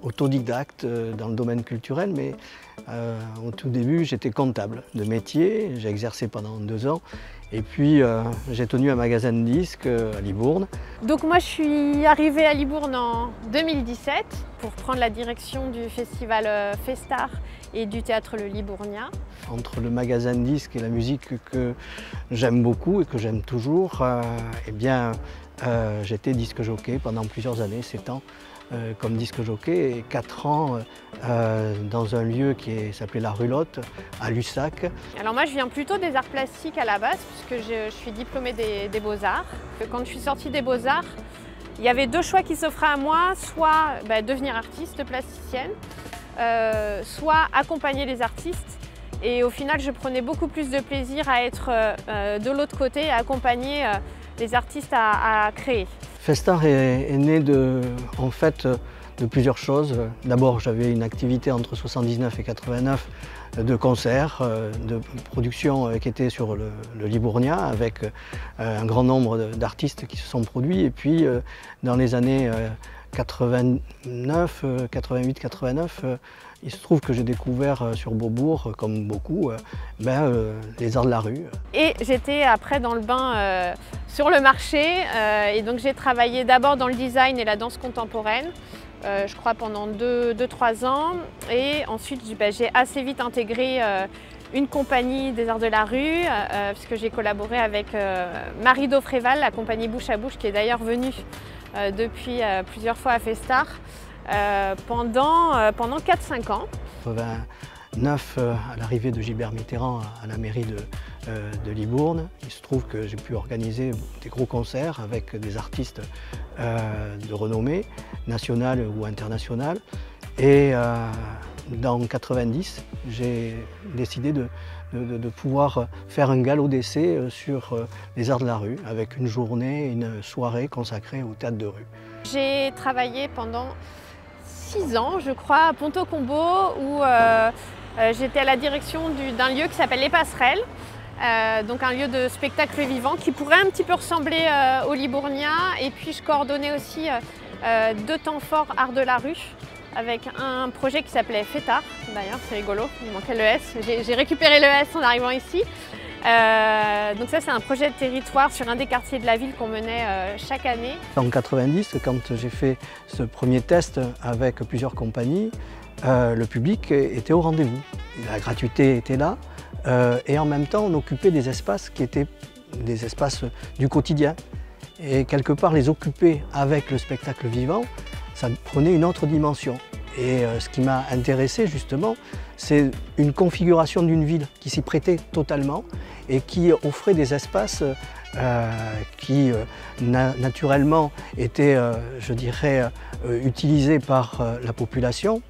autodidacte dans le domaine culturel, mais au tout début j'étais comptable de métier, j'ai exercé pendant 2 ans et puis j'ai tenu un magasin de disques à Libourne. Donc moi je suis arrivée à Libourne en 2017 pour prendre la direction du festival Festar et du théâtre Le Libournien. Entre le magasin de disques et la musique que j'aime beaucoup et que j'aime toujours, eh bien j'étais disque jockey pendant plusieurs années, 7 ans comme disque jockey et 4 ans dans un lieu qui s'appelait La Rulotte à Lussac. Alors moi je viens plutôt des arts plastiques à la base puisque je suis diplômée des Beaux-Arts. Quand je suis sortie des Beaux-Arts, il y avait 2 choix qui s'offraient à moi, soit devenir artiste plasticienne, soit accompagner les artistes. Et au final je prenais beaucoup plus de plaisir à être de l'autre côté et à accompagner les artistes à créer. Festar est né de plusieurs choses. D'abord, j'avais une activité entre 79 et 89 de concerts, de production qui était sur le Libournien avec un grand nombre d'artistes qui se sont produits. Et puis, dans les années 88, 89, il se trouve que j'ai découvert sur Beaubourg, comme beaucoup, les arts de la rue. Et j'étais après dans le bain sur le marché et donc j'ai travaillé d'abord dans le design et la danse contemporaine, je crois pendant 2-3 ans, et ensuite j'ai assez vite intégré une compagnie des arts de la rue puisque j'ai collaboré avec Marie Daufréval, la compagnie Bouche à Bouche, qui est d'ailleurs venue depuis plusieurs fois à Festar pendant 4-5 ans. 89, à l'arrivée de Gilbert Mitterrand à la mairie de Libourne, il se trouve que j'ai pu organiser des gros concerts avec des artistes de renommée, nationale ou internationale. Et dans 90, j'ai décidé de pouvoir faire un galop d'essai sur les arts de la rue, avec une journée, une soirée consacrée au théâtre de rue. J'ai travaillé pendant 6 ans, je crois, à Ponto-Combo, où j'étais à la direction d'un lieu qui s'appelle Les Passerelles, donc un lieu de spectacle vivant qui pourrait un petit peu ressembler au Libournien. Et puis je coordonnais aussi 2 temps forts arts de la rue, avec un projet qui s'appelait Festar. D'ailleurs, c'est rigolo, il manquait le S. J'ai récupéré le S en arrivant ici. Donc ça, c'est un projet de territoire sur un des quartiers de la ville qu'on menait chaque année. En 90, quand j'ai fait ce premier test avec plusieurs compagnies, le public était au rendez-vous. La gratuité était là et en même temps, on occupait des espaces qui étaient des espaces du quotidien. Et quelque part, les occuper avec le spectacle vivant, ça prenait une autre dimension. Et ce qui m'a intéressé justement, c'est une configuration d'une ville qui s'y prêtait totalement et qui offrait des espaces qui naturellement étaient, je dirais, utilisés par la population.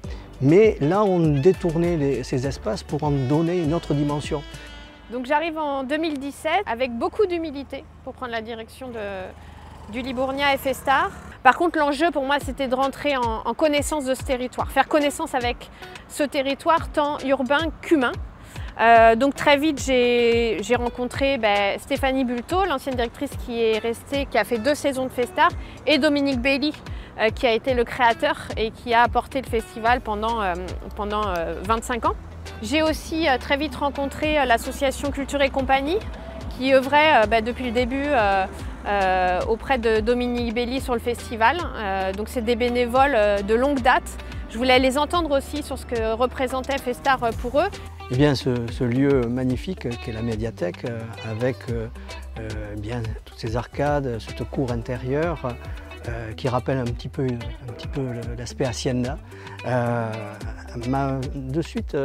Mais là, on détournait ces espaces pour en donner une autre dimension. Donc j'arrive en 2017 avec beaucoup d'humilité pour prendre la direction du Libournien et Festar. Par contre, l'enjeu pour moi, c'était de rentrer en connaissance de ce territoire, faire connaissance avec ce territoire tant urbain qu'humain. Donc très vite, j'ai rencontré Stéphanie Bulto, l'ancienne directrice qui est restée, qui a fait 2 saisons de Festar, et Dominique Bailly, qui a été le créateur et qui a apporté le festival pendant 25 ans. J'ai aussi très vite rencontré l'association Culture et Compagnie, qui œuvrait depuis le début auprès de Dominique Bailly sur le festival. Donc c'est des bénévoles de longue date. Je voulais les entendre aussi sur ce que représentait Festar pour eux. Eh bien, ce lieu magnifique qu'est la médiathèque, avec bien toutes ces arcades, cette cour intérieure qui rappelle un petit peu l'aspect hacienda, m'a de suite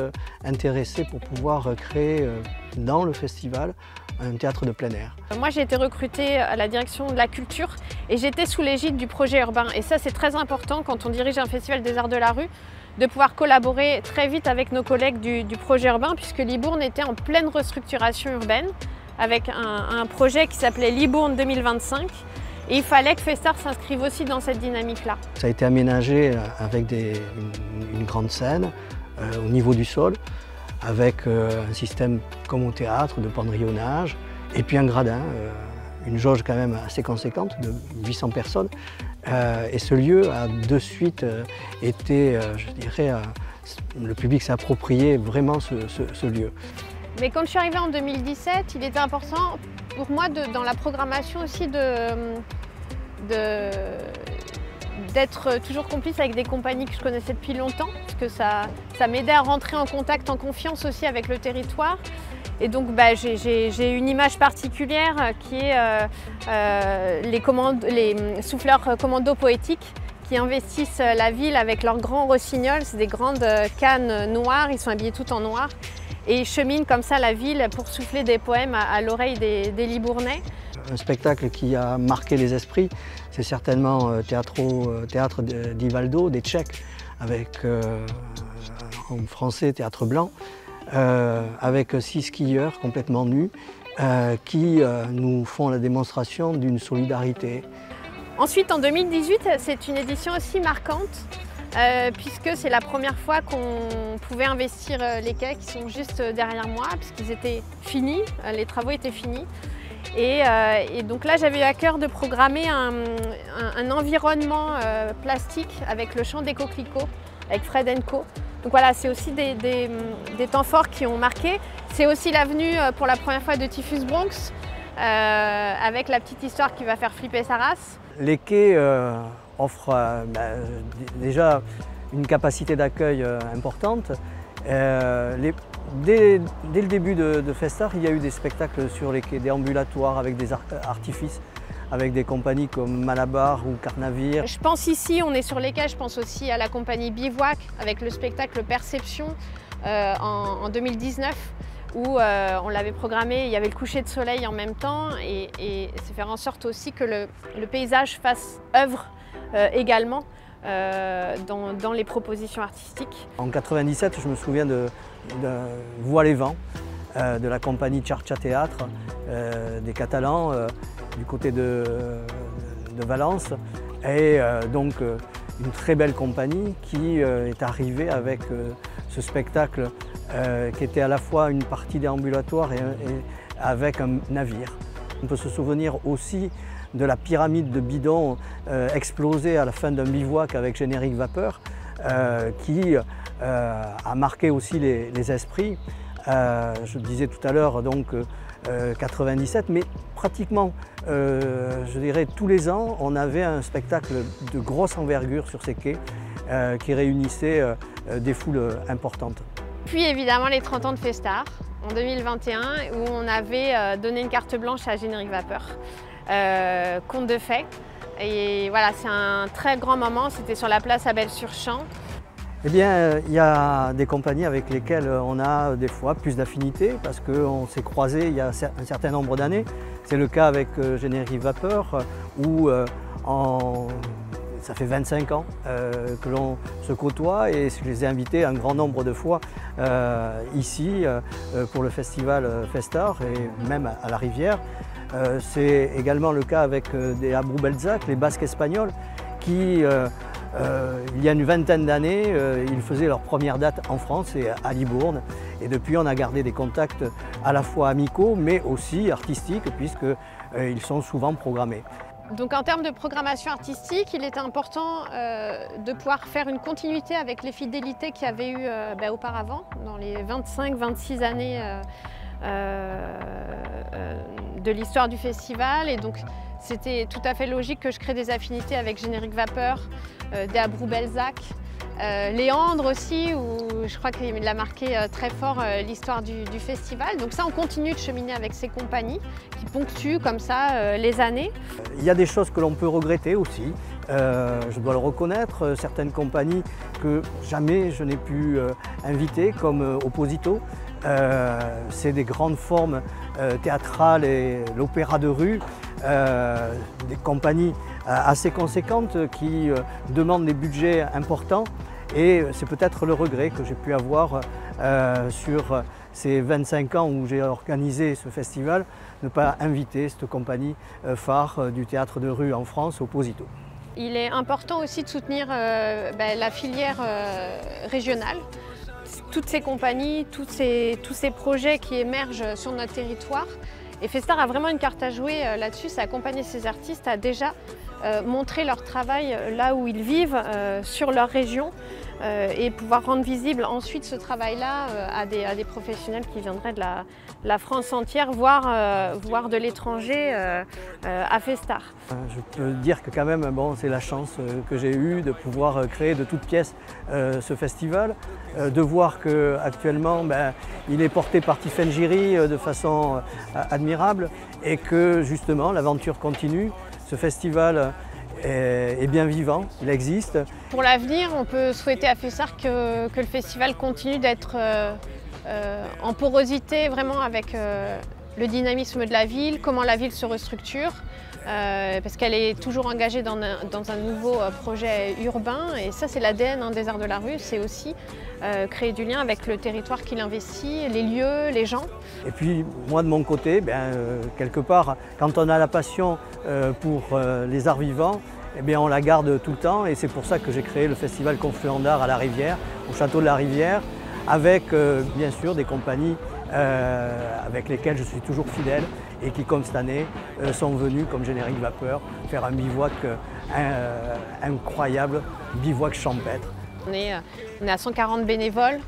intéressé pour pouvoir créer dans le festival un théâtre de plein air. Moi, j'ai été recrutée à la direction de la culture et j'étais sous l'égide du projet urbain. Et ça, c'est très important quand on dirige un festival des arts de la rue, de pouvoir collaborer très vite avec nos collègues du projet urbain, puisque Libourne était en pleine restructuration urbaine avec un projet qui s'appelait Libourne 2025. Et il fallait que Festar s'inscrive aussi dans cette dynamique-là. Ça a été aménagé avec une grande scène au niveau du sol, avec un système comme au théâtre de pendrillonnage, et puis un gradin une jauge quand même assez conséquente de 800 personnes. Et ce lieu a de suite été, je dirais, le public s'est approprié vraiment ce lieu. Mais quand je suis arrivée en 2017, il était important pour moi dans la programmation aussi d'être toujours complice avec des compagnies que je connaissais depuis longtemps, parce que ça m'aidait à rentrer en contact, en confiance aussi avec le territoire. Et donc j'ai une image particulière qui est les souffleurs commando poétiques qui investissent la ville avec leurs grands rossignols. C'est des grandes cannes noires, ils sont habillés tout en noir. Et ils cheminent comme ça la ville pour souffler des poèmes à l'oreille des Libournais. Un spectacle qui a marqué les esprits, c'est certainement Théâtre d'Ivaldo, des Tchèques, avec en français Théâtre Blanc, avec 6 skieurs complètement nus qui nous font la démonstration d'une solidarité. Ensuite, en 2018, c'est une édition aussi marquante, puisque c'est la première fois qu'on pouvait investir les quais qui sont juste derrière moi, puisqu'ils étaient finis, les travaux étaient finis. Et donc là, j'avais eu à cœur de programmer un environnement plastique avec le chant des coquelicots, avec Fred & Co. Donc voilà, c'est aussi des temps forts qui ont marqué. C'est aussi la venue pour la première fois de Typhus Bronx, avec la petite histoire qui va faire flipper sa race. Les quais offrent déjà une capacité d'accueil importante. Dès le début de Festar, il y a eu des spectacles sur les quais, des ambulatoires avec des artifices, avec des compagnies comme Malabar ou Carnavir. Je pense ici, on est sur les quais, je pense aussi à la compagnie Bivouac avec le spectacle Perception en 2019 où on l'avait programmé, il y avait le coucher de soleil en même temps et c'est faire en sorte aussi que le paysage fasse œuvre également. Dans les propositions artistiques. En 1997, je me souviens de Voix les vents, de la compagnie Charcha Théâtre, des Catalans, du côté de Valence. Et donc une très belle compagnie qui est arrivée avec ce spectacle qui était à la fois une partie déambulatoire et avec un navire. On peut se souvenir aussi de la pyramide de bidons explosée à la fin d'un bivouac avec générique vapeur qui a marqué aussi les esprits. Je disais tout à l'heure donc 97, mais pratiquement je dirais tous les ans on avait un spectacle de grosse envergure sur ces quais qui réunissait des foules importantes. Puis évidemment les 30 ans de Festar en 2021 où on avait donné une carte blanche à Générique Vapeur. Conte de fées. Et voilà, c'est un très grand moment, c'était sur la place Abel-sur-Champ. Eh bien, il y a des compagnies avec lesquelles on a des fois plus d'affinité parce qu'on s'est croisés il y a un certain nombre d'années. C'est le cas avec Générique Vapeur où ça fait 25 ans que l'on se côtoie et je les ai invités un grand nombre de fois ici pour le festival Festar et même à la Rivière. C'est également le cas avec des Abrou-Belzac, les Basques espagnols, qui, il y a une vingtaine d'années, ils faisaient leur première date en France et à Libourne. Et depuis, on a gardé des contacts à la fois amicaux, mais aussi artistiques, puisqu'ils sont souvent programmés. Donc en termes de programmation artistique, il était important de pouvoir faire une continuité avec les fidélités qu'il y avait eu auparavant, dans les 25-26 années de l'histoire du festival. Et donc c'était tout à fait logique que je crée des affinités avec Générique Vapeur, des Abrou-Belzac, Léandre aussi, où je crois qu'il a marqué très fort l'histoire du festival. Donc ça, on continue de cheminer avec ces compagnies qui ponctuent comme ça les années. Il y a des choses que l'on peut regretter aussi. Je dois le reconnaître, certaines compagnies que jamais je n'ai pu inviter, comme Opposito. C'est des grandes formes théâtrales et l'opéra de rue, des compagnies assez conséquentes qui demandent des budgets importants et c'est peut-être le regret que j'ai pu avoir sur ces 25 ans où j'ai organisé ce festival, ne pas inviter cette compagnie phare du théâtre de rue en France, Opposito. Il est important aussi de soutenir la filière régionale. Toutes ces compagnies, tous ces projets qui émergent sur notre territoire. Et Festar a vraiment une carte à jouer là-dessus, c'est accompagner ces artistes à déjà montrer leur travail là où ils vivent, sur leur région, et pouvoir rendre visible ensuite ce travail-là à des professionnels qui viendraient de la France entière, voire de l'étranger à Festar. Je peux dire que quand même, bon, c'est la chance que j'ai eue de pouvoir créer de toutes pièces ce festival, de voir qu'actuellement il est porté par Tiffaine Giry de façon admirable et que justement l'aventure continue. Ce festival est bien vivant, il existe. Pour l'avenir, on peut souhaiter à Festar que le festival continue d'être en porosité vraiment avec le dynamisme de la ville, comment la ville se restructure, parce qu'elle est toujours engagée dans un nouveau projet urbain, et ça c'est l'ADN des Arts de la Rue, c'est aussi créer du lien avec le territoire qu'il investit, les lieux, les gens. Et puis moi de mon côté, quelque part, quand on a la passion pour les arts vivants, on la garde tout le temps, et c'est pour ça que j'ai créé le festival Confluent d'Art à la Rivière, au château de la Rivière, avec bien sûr des compagnies avec lesquelles je suis toujours fidèle et qui, comme cette année, sont venus comme Générique Vapeur faire un bivouac incroyable, bivouac champêtre. On est à 140 bénévoles,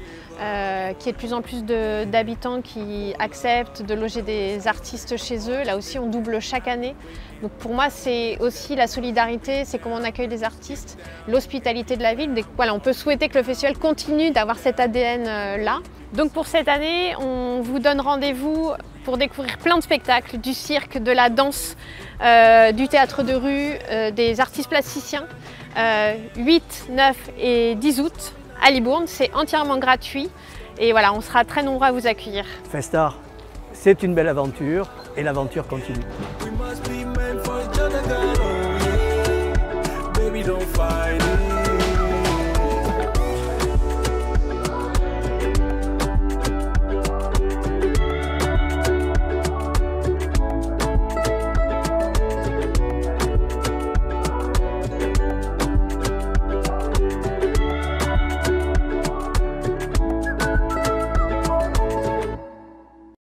qu'il y ait de plus en plus d'habitants qui acceptent de loger des artistes chez eux. Là aussi, on double chaque année. Donc pour moi, c'est aussi la solidarité, c'est comment on accueille les artistes, l'hospitalité de la ville. Voilà, on peut souhaiter que le festival continue d'avoir cet ADN-là. Donc pour cette année, on vous donne rendez-vous pour découvrir plein de spectacles, du cirque, de la danse, du théâtre de rue, des artistes plasticiens. 8, 9 et 10 août à Libourne, c'est entièrement gratuit et voilà, on sera très nombreux à vous accueillir. Festar, c'est une belle aventure et l'aventure continue.